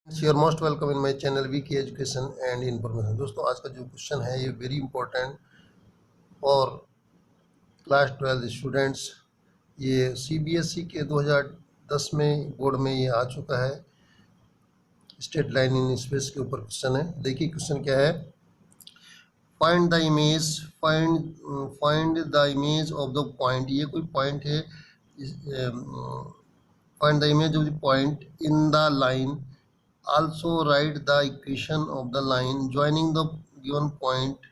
You are most welcome in my channel VK education and information. दोस्तों, आज का जो क्वेश्चन है ये वेरी इंपॉर्टेंट और क्लास 12 स्टूडेंट्स। ये सीबीएसई के 2010 में बोर्ड में ये आ चुका है। स्ट्रेट लाइन इन स्पेस के ऊपर क्वेश्चन है। देखिए क्वेश्चन क्या है। Find the image find the image of the point. ये कोई पॉइंट है। Find the image of the point in the line. Also write the equation of the line joining the given point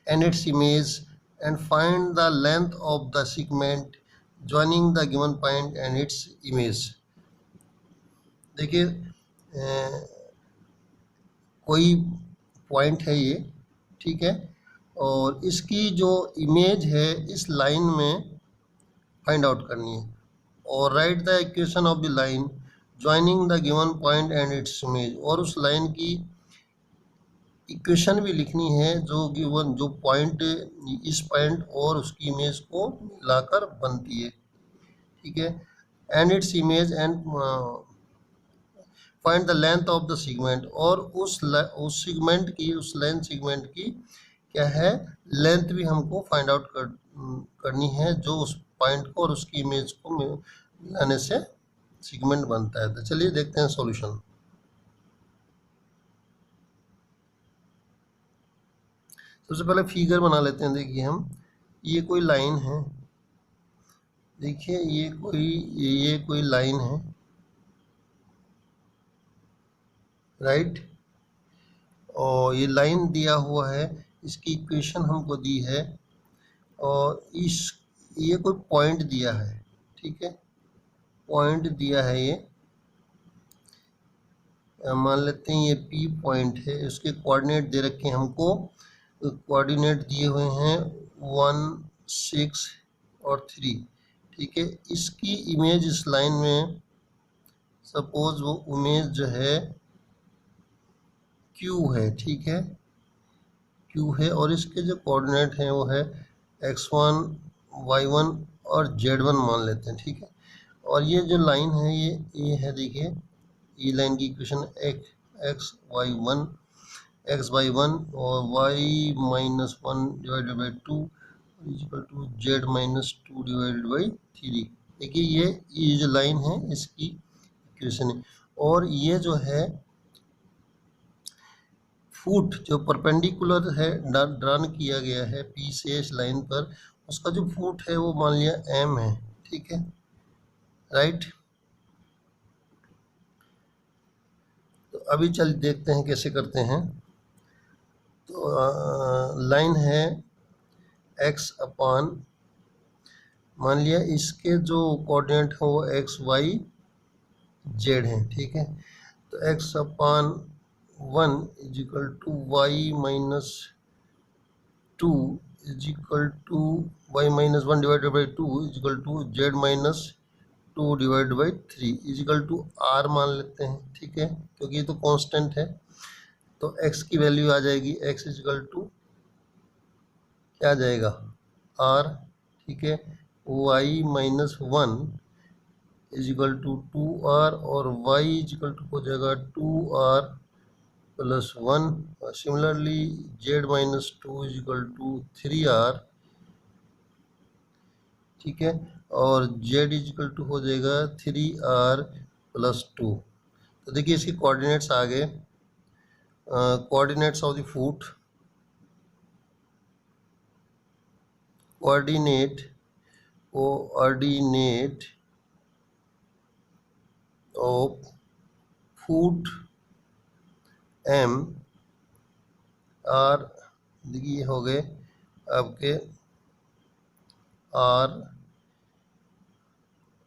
and its image, and find the length of the segment joining the given point and its image। देखिए कोई point है ये, ठीक है, और इसकी जो image है इस लाइन में फाइंड आउट करनी है। और right the equation of the line joining the given point and its image. और उस लाइन की इक्वेशन भी लिखनी है जो गिवन जो पॉइंट इस पॉइंट और उसकी इमेज को मिलाकर बनती है, ठीक है। And its image and find the length of the segment. और उस सेगमेंट की उस लेंथ सेगमेंट की क्या है लेंथ भी हमको फाइंड आउट करनी है जो उस पॉइंट को और उसकी इमेज को मिलाने से सेगमेंट बनता है। तो चलिए देखते हैं सॉल्यूशन। सबसे पहले फिगर बना लेते हैं। देखिए हम ये कोई लाइन है, देखिए ये कोई लाइन है, राइट। और ये लाइन दिया हुआ है, इसकी इक्वेशन हमको दी है, और ये कोई पॉइंट दिया है, ठीक है, पॉइंट दिया है। ये मान लेते हैं ये पी पॉइंट है। इसके कोऑर्डिनेट दे रखे हैं हमको। कोऑर्डिनेट दिए हुए हैं 1, 6 और 3, ठीक है। इसकी इमेज इस लाइन में सपोज वो इमेज जो है क्यू है, ठीक है, क्यू है। और इसके जो कोऑर्डिनेट हैं वो है x1, y1 और z1 मान लेते हैं, ठीक है। और ये जो लाइन है ये है, देखिए ये लाइन की इक्वेशन एक्स बाई वन और y minus 1 divided by 2 equal to z minus 2 divided by 3। देखिए ये जो लाइन है इसकी इक्वेशन है। और ये जो है फुट जो परपेंडिकुलर है ड्रॉन किया गया है पी से इस लाइन पर, उसका जो फुट है वो मान लिया m है, ठीक है, राइट। तो अभी चल देखते हैं कैसे करते हैं। तो लाइन है x अपान, मान लिया इसके जो कोऑर्डिनेट है वो एक्स वाई जेड है, ठीक है। तो x upon 1 is equal to y minus 2 is equal to y minus 1 divided by 2 is equal to z minus 2 divide by 3 is equal to r मान लेते हैं, ठीक है, क्योंकि ये तो कांस्टेंट है। तो x की वैल्यू आ जाएगी x इज इक्वल टू क्या आ जाएगा r, ठीक है। y minus 1 is equal to 2r और y इज इक्वल टू हो जाएगा 2r plus 1। Similarly z minus 2 is equal to 3r, ठीक है, और z इज इक्वल टू हो जाएगा 3r प्लस 2। तो देखिए इसके कोऑर्डिनेट्स आ गए। Coordinates of the foot, coordinate of foot m r, देखिए हो गए आपके r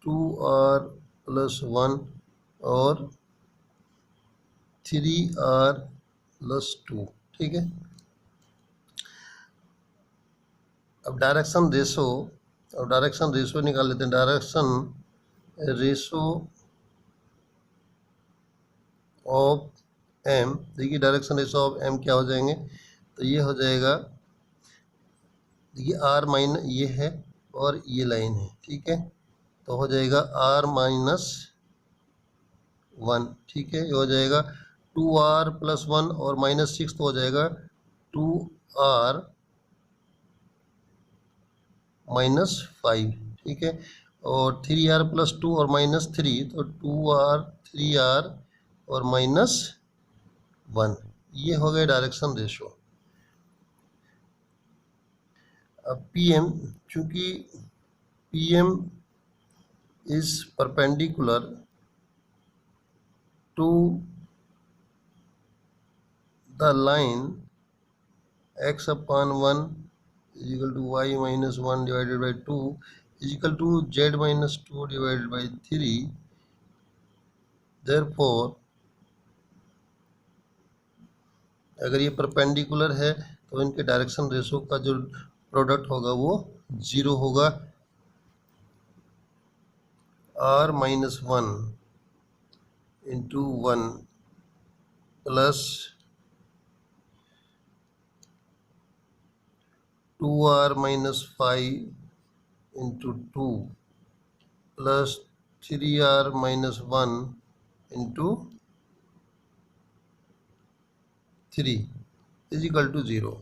2r प्लस 1 और 3r प्लस 2, ठीक है। अब डायरेक्शन रेशो निकाल लेते हैं। डायरेक्शन रेशो ऑफ m, देखिए डायरेक्शन रेशो ऑफ m क्या हो जाएंगे। तो ये हो जाएगा, देखिए r माइनस ये है और ये लाइन है, ठीक है, तो हो जाएगा r माइनस 1, ठीक है। ये हो जाएगा 2r + 1 और -6 तो हो जाएगा 2r -5, ठीक है। और 3r + 2 और -3 तो 2r 3r और -1, ये हो गए डायरेक्शन रेशो। अब PM, चूंकि PM is perpendicular to the line x/1 = y - 1 / 2 = z - 2 / 3। Therefore, अगर ये परपेंडिकुलर है तो इनके डायरेक्शन रेशो का जो प्रोडक्ट होगा वो 0 होगा। r - 1 × 1 plus 2r - 5 × 2 plus 3r - 1 × 3 = 0।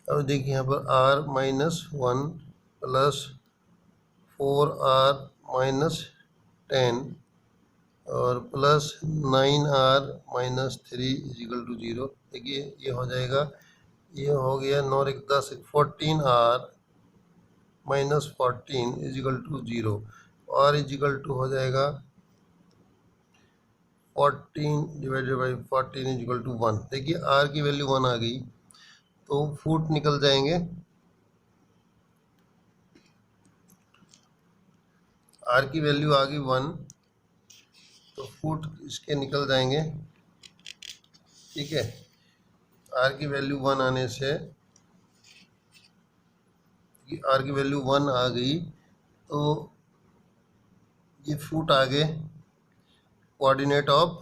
अब देखिए यहाँ पर r - 1 प्लस 4r - 10 और प्लस 9r - 3 = 0। देखिए ये हो जाएगा, ये हो गया 9 × 10 = 14r - 14 = 0। r = हो जाएगा 14 / 14 = 1। देखिए r की वैल्यू 1 आ गई तो फुट निकल जाएंगे। r की वैल्यू आ गई 1 तो फुट इसके निकल जाएंगे, ठीक है। r की वैल्यू 1 आने से, r की वैल्यू 1 आ गई तो ये फुट आ गए कोऑर्डिनेट ऑफ,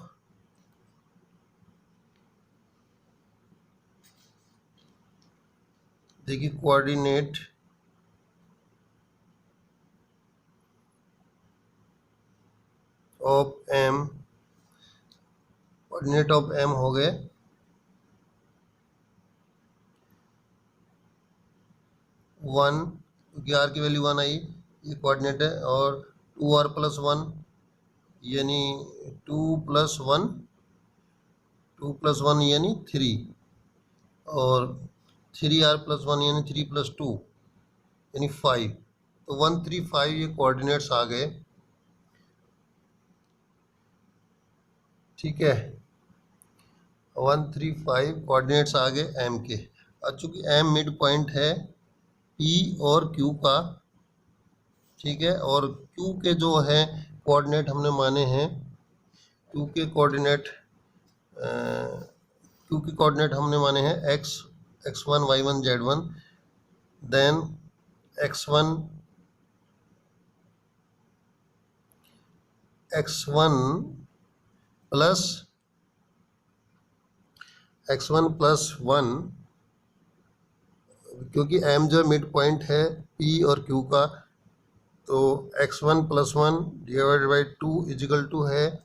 देखिए coordinate of m, coordinate of m हो गए 1, क्योंकि r की वैल्यू 1 आई, ये कोऑर्डिनेट है। और 2r + 1 यानी 2 + 1, 2 + 1 यानी 3, और 3r + 1 यानी 3 + 2 यानी 5। तो 1 3 5 ये कोऑर्डिनेट्स आ गए, ठीक है। 1 3 5 कोऑर्डिनेट्स आ गए m के। और चूंकि m मिड पॉइंट है p और q का, ठीक है। और q के जो है कोऑर्डिनेट हमने माने हैं, q के कोऑर्डिनेट हमने माने हैं x1 y1 z1, then x1 plus 1, क्योंकि m जो मिड पॉइंट है p और q का, तो x1 + 1 / 2 = है,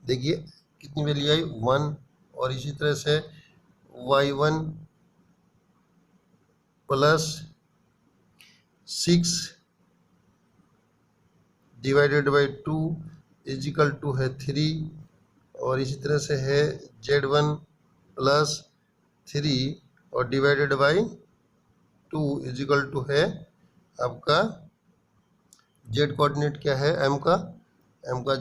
देखिए कितनी वैल्यू आई 1। और इसी तरह से y1 + 6 / 2 = है 3। और इसी तरह से है z1 + 3 और डिवाइडेड बाई 2 = है आपका z कोऑर्डिनेट क्या है m का, m का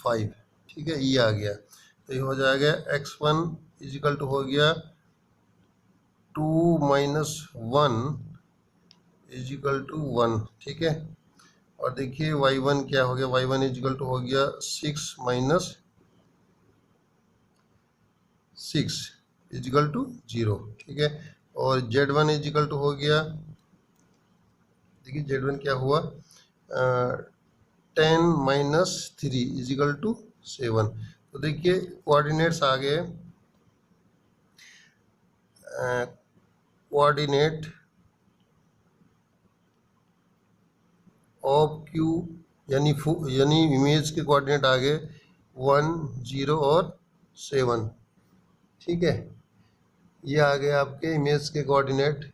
5, ठीक है। ये आ गया तो ये हो जाएगा x1 = हो गया 2 - 1 = 1, ठीक है। और देखिए y1 क्या हो गया, y1 = हो गया 6 - 6 = 0, ठीक है। और z1 = हो गया, देखिए z1 क्या हुआ 10 - 3 = 7। तो देखिए कोऑर्डिनेट्स आ गए, कोऑर्डिनेट ऑफ क्यू, यानी इमेज के कोऑर्डिनेट आ गए 1, 0 और 7। ठीक है, ये आ गए आपके इमेज के कोऑर्डिनेट।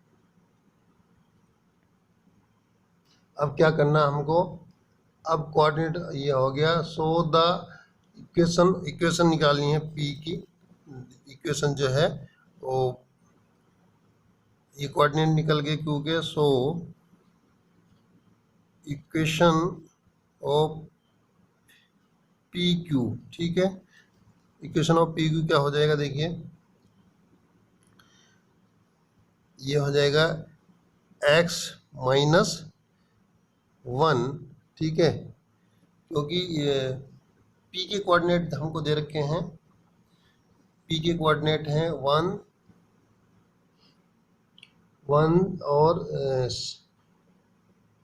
अब क्या करना हमको, अब कोऑर्डिनेट ये हो गया। सो द इक्वेशन निकालनी है पी की। इक्वेशन जो है वो, ये कोऑर्डिनेट निकल गए क्यू के। So equation of P Q, ठीक है, इक्वेशन ऑफ पी क्यू क्या हो जाएगा, देखिए ये हो जाएगा x माइनस 1, ठीक है, क्योंकि ये p के कोऑर्डिनेट हमको दे रखे हैं। p के कोऑर्डिनेट हैं 1, 1 और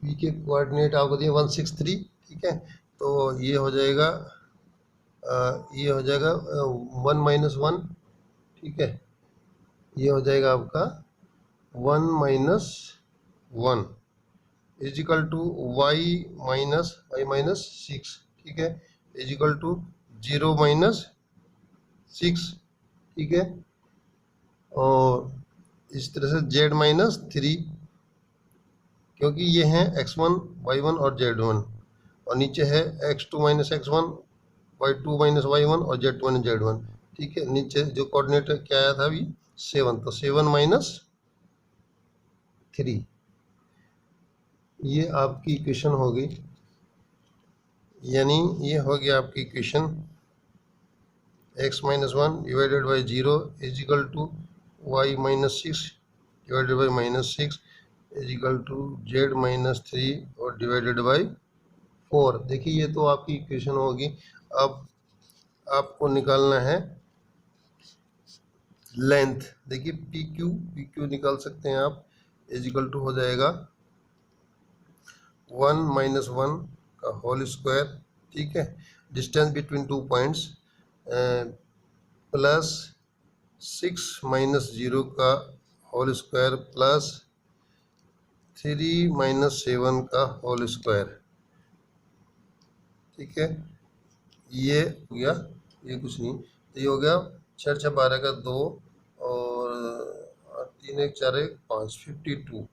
p के कोऑर्डिनेट आपको दिए 163, ठीक है। तो ये हो जाएगा 1 माइनस 1, ठीक है, ये हो जाएगा आपका 1 minus 1 is equal to y minus 6, ठीक है, इजिकल टू 0 माइनस 6, ठीक है, और इस तरह से z माइनस 3, क्योंकि ये हैं x1, y1 और z1, और नीचे है x2 minus x1, y2 minus y1 और z2 माइनस z1, ठीक है। नीचे जो कोऑर्डिनेट क्या आया था अभी 7, तो 7 माइनस 3, ये आपकी इक्वेशन हो गई। यानी ये हो गया आपकी equation x minus 1 divided by 0 is equal to y minus 6 divided by minus 6 is equal to z minus 3 और डिवाइडेड बाई 4। देखिए ये तो आपकी इक्वेशन होगी। अब आपको निकालना है लेंथ। देखिए पी क्यू निकाल सकते हैं आप, इज इक्वल टू हो जाएगा 1 माइनस 1 का होल स्क्वायर, ठीक है, distance between 2 points, plus 6 minus 0 का होल स्क्वायर प्लस 3 माइनस 7 का होल स्क्वायर, ठीक है। ये हो गया, ये कुछ नहीं, तो ये हो गया 6 6 12 का 2 और 3 1 4 1 5 52,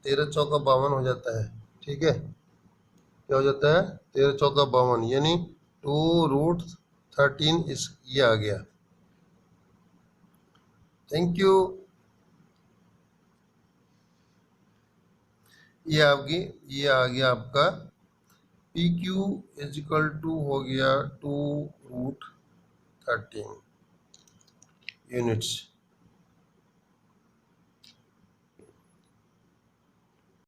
13 चौका 52 हो जाता है, ठीक है। क्या हो जाता है 13 चौका 52, यानी 2√13 इस ये आ गया। Thank you. ये आ गया आपका P Q is equal to हो गया 2√13 यूनिट्स।